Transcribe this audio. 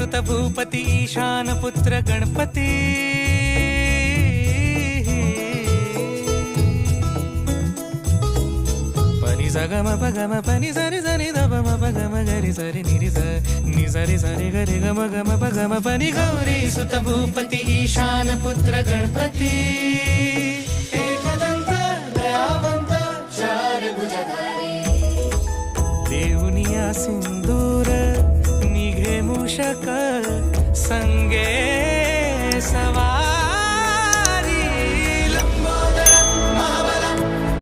सुत भूपती ईशान पुत्र गणपती पनि सगम पगम पनि सरि सरि दप म पगम गरि सरि निरि स नि सरि सरि गरि गम गम पगम पनि गौरी सुत भूपती ईशान पुत्र गणपती एकदंत दयावंत चार भुजधारी देऊनिया सिंदूर निघे मूषक